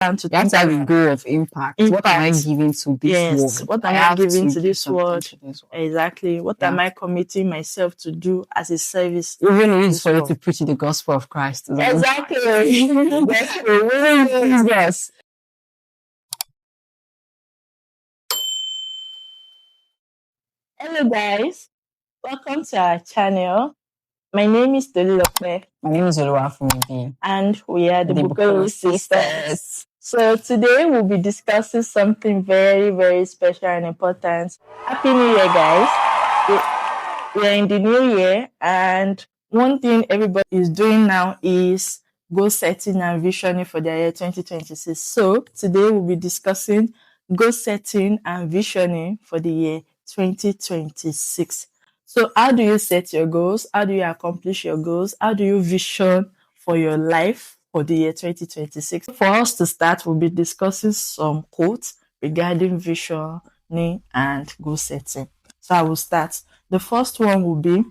And to You have think to have a about goal of impact. What am I impact. giving to this Yes, world? what am I I have giving to give this something world? to this world. Exactly. What am Yeah. I committing myself to do as a service? Even if it's This for you world. to preach the gospel of Christ. Exactly. That's the Jesus. Hello guys, welcome to our channel. My name is Tolulope My name is Oluwafumi, and we are the Bukolo sisters. sisters. So today we'll be discussing something very, very special and important. Happy New Year, guys. We are in the new year, and one thing everybody is doing now is goal setting and visioning for the year 2026. So today we'll be discussing goal setting and visioning for the year 2026. So how do you set your goals? How do you accomplish your goals? How do you vision for your life for the year 2026? For us to start, we'll be discussing some quotes regarding visioning and goal setting. So I will start. The first one will be,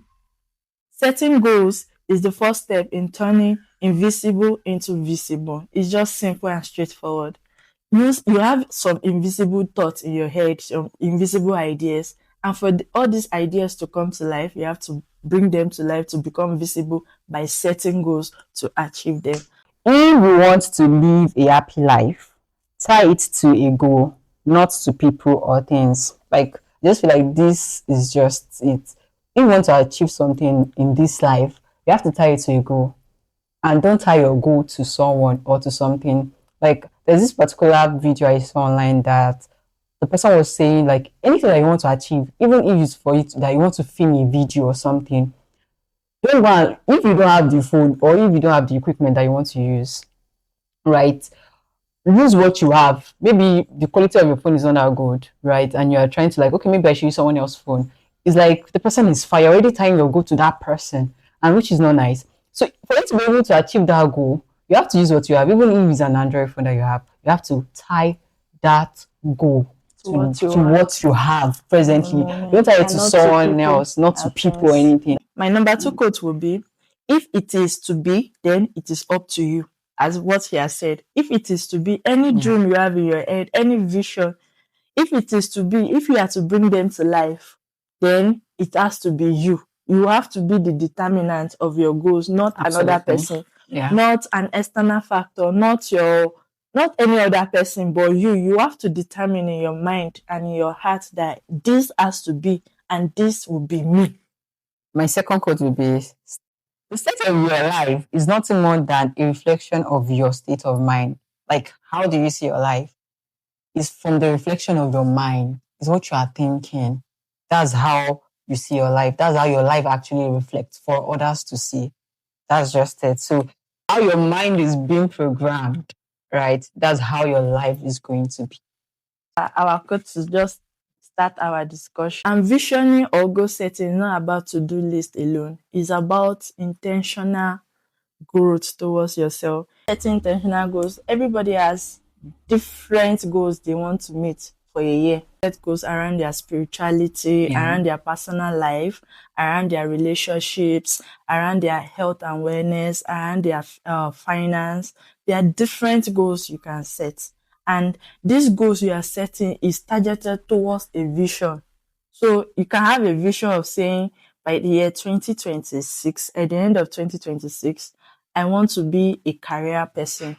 setting goals is the first step in turning invisible into visible. It's just simple and straightforward. You have some invisible thoughts in your head, some invisible ideas, and for all these ideas to come to life, you have to bring them to life to become visible by setting goals to achieve them. If you want to live a happy life, tie it to a goal, not to people or things. Like, just feel like this is just it. If you want to achieve something in this life, you have to tie it to a goal. And don't tie your goal to someone or to something. Like, there's this particular video I saw online that the person was saying, like, anything that you want to achieve, even if it's for it that you want to film a video or something, don't go if you don't have the phone or if you don't have the equipment that you want to use, right? Use what you have. Maybe the quality of your phone is not that good, right? And you are trying to, like, okay, maybe I should use someone else's phone. It's like the person is fire, already tying your goal to that person, and which is not nice. So for you to be able to achieve that goal, you have to use what you have. Even if it's an Android phone that you have to tie that goal to what you have presently. Don't tie it to someone else, not to people or anything. My number two quote will be, if it is to be, then it is up to you. As what he has said, if it is to be, any dream you have in your head, any vision, if it is to be, if you are to bring them to life, then it has to be you. You have to be the determinant of your goals, not another person, not an external factor, not any other person, but you. You have to determine in your mind and in your heart that this has to be, and this will be me. My second quote will be, the state of your life is nothing more than a reflection of your state of mind. Like, how do you see your life? It's from the reflection of your mind. It's what you are thinking. That's how you see your life. That's how your life actually reflects for others to see. That's just it. So how your mind is being programmed, right? That's how your life is going to be. Our quote is just start our discussion. And visioning or goal setting is not about to-do list alone. It's about intentional growth towards yourself. Setting intentional goals. Everybody has different goals they want to meet for a year. Set goals around their spirituality, around their personal life, around their relationships, around their health and wellness, around their finance. There are different goals you can set. And these goals you are setting is targeted towards a vision. So you can have a vision of saying, by the year 2026, at the end of 2026, I want to be a career person.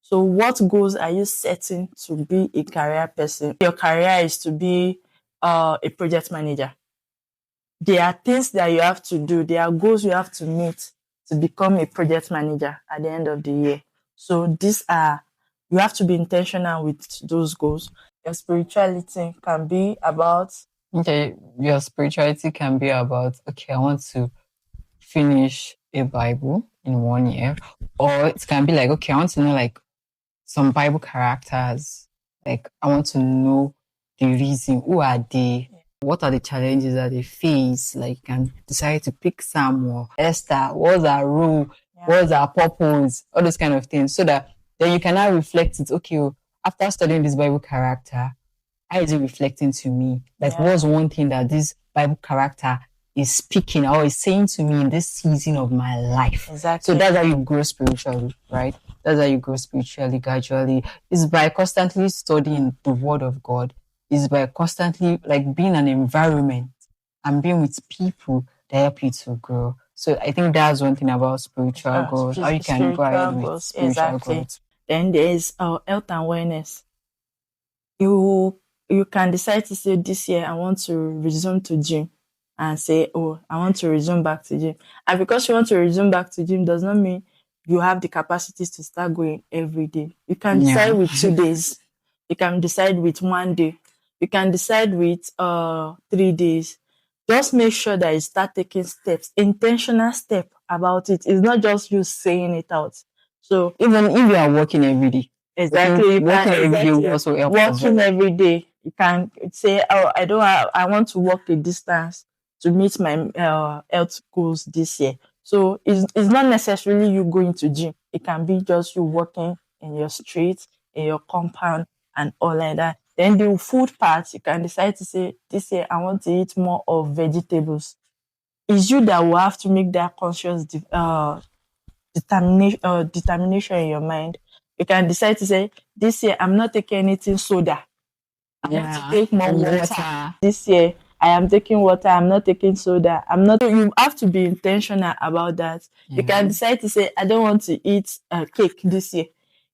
So what goals are you setting to be a career person? Your career is to be a project manager. There are things that you have to do. There are goals you have to meet to become a project manager at the end of the year. So you have to be intentional with those goals. Your spirituality can be about... Okay, your spirituality can be about, okay, I want to finish a Bible in 1 year. Or it can be like, okay, I want to know like some Bible characters. Like, I want to know the reason. Who are they? What are the challenges that they face? Like, you can decide to pick Sam or Esther. What's our role? What's our purpose? All those kind of things. So that then you can now reflect it. Okay, after studying this Bible character, how is it reflecting to me? Like, what's one thing that this Bible character is speaking or is saying to me in this season of my life? Exactly. So that's how you grow spiritually, right? That's how you grow spiritually, gradually. It's by constantly studying the word of God. It's by constantly like being an environment and being with people that help you to grow. So I think that's one thing about spiritual growth. How you can go ahead Spiritual with growth, spiritual exactly. growth. Then there's health and wellness. You can decide to say this year I want to resume to gym and say, oh, I want to resume back to gym. And because you want to resume back to gym does not mean you have the capacities to start going every day. You can decide Yeah. with 2 days. You can decide with 1 day. You can decide with 3 days. Just make sure that you start taking steps, intentional step about it. It's not just you saying it out. So Even if you are working every day, exactly, you working can every day will exactly also help as walking well. every day. You can say, "Oh, I want to walk a distance to meet my health goals this year." So it's not necessarily you going to gym. It can be just you walking in your street, in your compound, and all like that. Then the food part, you can decide to say, "This year I want to eat more of vegetables." It's you that will have to make that conscious determination in your mind. You can decide to say, this year I'm not taking anything soda. I want to take more water. This year I am taking water. I'm not taking soda. I'm not. You have to be intentional about that. You can decide to say, I don't want to eat cake this year.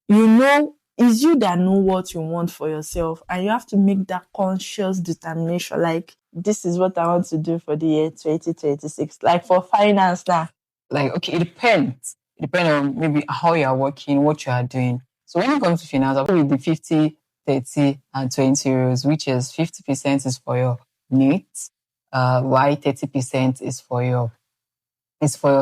You know, it's you that know what you want for yourself, and you have to make that conscious determination. Like, this is what I want to do for the year 2026. Like for finance now. Like, okay, it depends. It depends on maybe how you are working, what you are doing. So when it comes to finance, I'll go with the 50, 30, and 20 rules, which is 50% is for your needs, while 30% is for your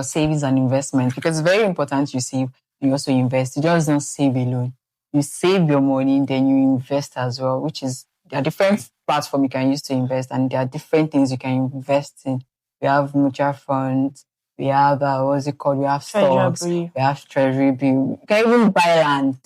savings and investments. Because it's very important you save, you also invest. You just don't save alone. You save your money, then you invest as well, which is there are different platforms you can use to invest, and there are different things you can invest in. We have mutual funds, we have what's it called? We have stocks, Treasury. we have treasury bill. You can even buy land.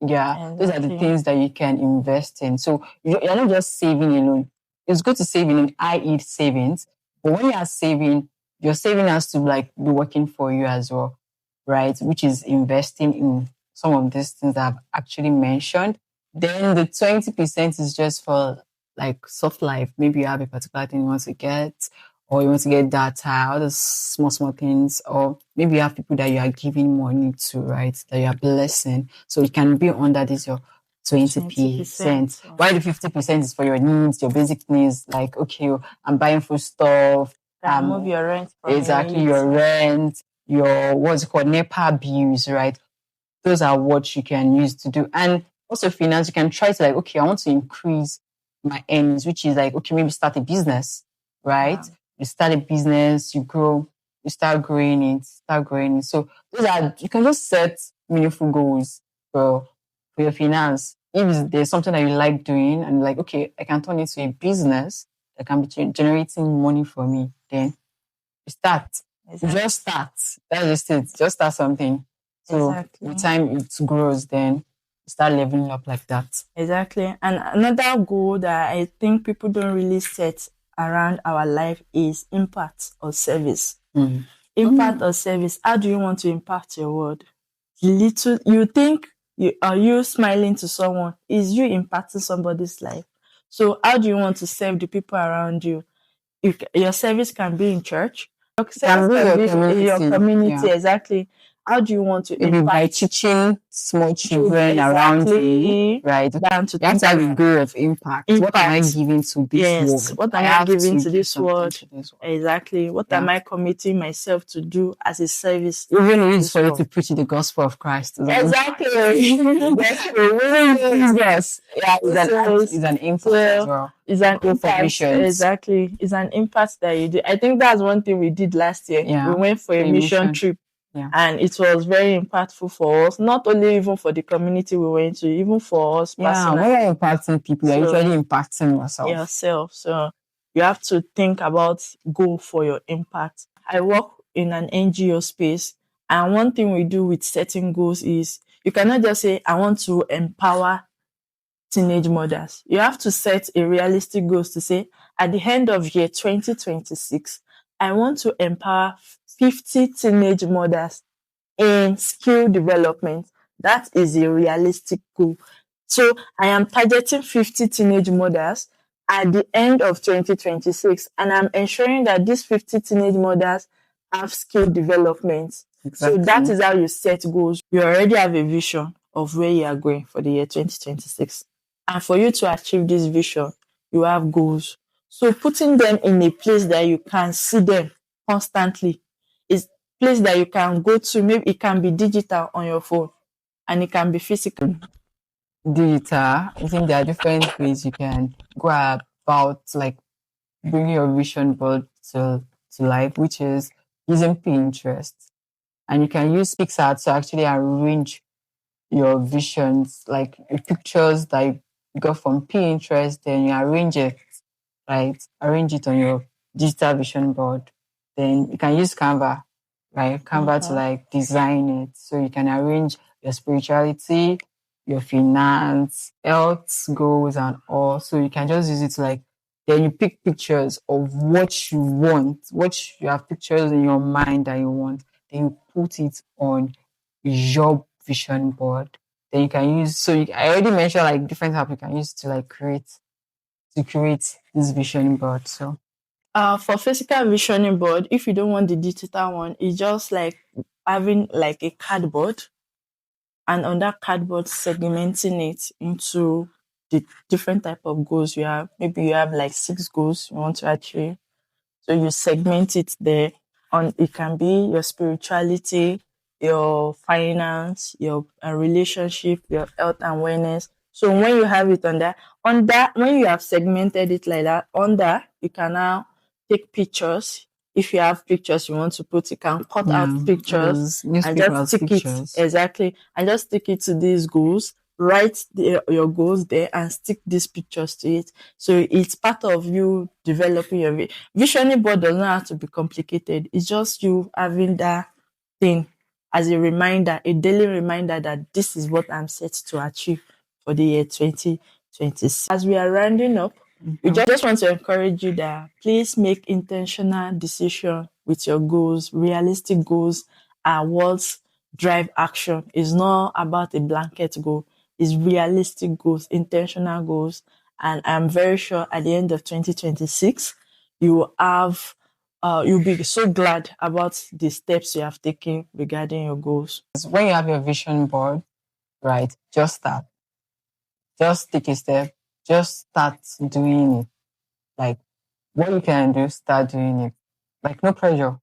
Yeah, those are the Exactly. things that you can invest in. So you're not just saving alone. It's good to save in high yield savings, but when you are saving, your saving has to like be working for you as well, right? Which is investing in some of these things that I've actually mentioned. Then the 20% is just for like soft life. Maybe you have a particular thing you want to get, or you want to get data, all those small things, or maybe you have people that you are giving money to, right? That you are blessing. So it can be under this your 20%. While the 50% is for your needs, your basic needs, like, okay, I'm buying food stuff. Can move your rent from Exactly, it. your rent, your what's it called, NEPA bills, right? Those are what you can use to do. And also finance, you can try to like, okay, I want to increase my earnings, which is like, okay, maybe start a business, right? Yeah. You start a business, you grow, you start growing it. So those are, you can just set meaningful goals for your finance. If there's something that you like doing and like, okay, I can turn it into a business that can be generating money for me, then you start. Exactly. Just start. That's just it. Just start something. So Exactly. with time it grows, then start leveling up like that. Exactly. And another goal that I think people don't really set around our life is impact or service. Impact or service. How do you want to impact your world? Little you think you smiling to someone is you impacting somebody's life. So how do you want to serve the people around you? Your service can be in church. Your service can be in your community. Yeah. Exactly. How do you want to Maybe by impact teaching small children around you, right? down to You have to have a goal of impact. What am I giving to this Yes. world? What I am I have giving to to give this something world? to this world. Exactly. What Yeah. am I committing myself to do as a service? Even if it's This for you world. to preach the gospel of Christ. Exactly. Yes. Yeah, it's an impact as well. It's an Go for impact. missions. Exactly. It's an impact that you do. I think that's one thing we did last year. Yeah. We went for a mission trip. Yeah. And it was very impactful for us, not only even for the community we went to, even for us personally. When you're impacting people, you're usually impacting yourself. So you have to think about goal for your impact. I work in an NGO space, and one thing we do with setting goals is you cannot just say, I want to empower teenage mothers. You have to set a realistic goals to say, at the end of year 2026, I want to empower 50 teenage mothers in skill development. That is a realistic goal. So I am targeting 50 teenage mothers at the end of 2026, and I'm ensuring that these 50 teenage mothers have skill development. So that is how you set goals. You already have a vision of where you are going for the year 2026. And for you to achieve this vision, you have goals. So putting them in a place that you can see them constantly is place that you can go to. Maybe it can be digital on your phone and it can be physical. Digital, I think there are different ways you can go about like bringing your vision board to life, which is using Pinterest. And you can use Pixar to actually arrange your visions, like your pictures that you got from Pinterest, then you arrange it, right? Arrange it on your digital vision board. Then you can use Canva, right? Canva to like design it. So you can arrange your spirituality, your finance, health goals, and all. So you can just use it to like, then you pick pictures of what you want, what you have pictures in your mind that you want. Then you put it on your vision board. Then you can use, so I already mentioned like different apps you can use to like create this vision board. So for physical visioning board, if you don't want the digital one, it's just like having like a cardboard, and on that cardboard segmenting it into the different type of goals you have. Maybe you have like 6 goals you want to achieve. So you segment it there. On it can be your spirituality, your finance, your relationship, your health and wellness. So when you have it on that, when you have segmented it like that, on that you can now take pictures. If you have pictures you want to put, you can cut out pictures and just stick it exactly, and just stick it to these goals. Write your goals there and stick these pictures to it. So it's part of you developing your visioning board. Does not have to be complicated. It's just you having that thing as a reminder, a daily reminder that this is what I'm set to achieve for the year 2026. As we are rounding up, we just want to encourage you that please make intentional decision with your goals. Realistic goals are what drive action. It's not about a blanket goal. It's realistic goals, intentional goals. And I'm very sure at the end of 2026, you will have, you'll be so glad about the steps you have taken regarding your goals. When you have your vision board, right, just start. Just take a step. Just start doing it. Like what you can do, start doing it. Like no pressure.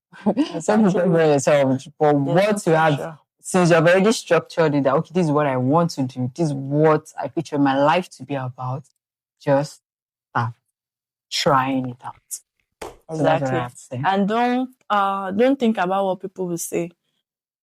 Some people pressure yourself, but what you have, since you've already structured it, that okay, this is what I want to do. This is what I picture my life to be about. Just start trying it out. Exactly. So and don't think about what people will say.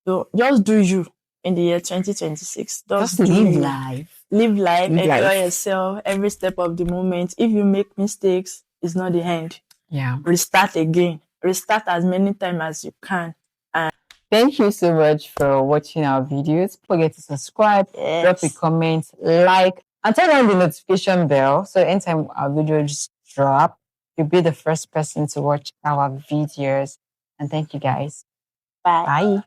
So just do you in the year 2026. Just live life. Live life, enjoy yourself every step of the moment. If you make mistakes, it's not the end. Yeah. Restart again. Restart as many times as you can. And thank you so much for watching our videos. Don't forget to subscribe, drop a comment, like, and turn on the notification bell so anytime our videos drop, you'll be the first person to watch our videos. And thank you guys. Bye. Bye.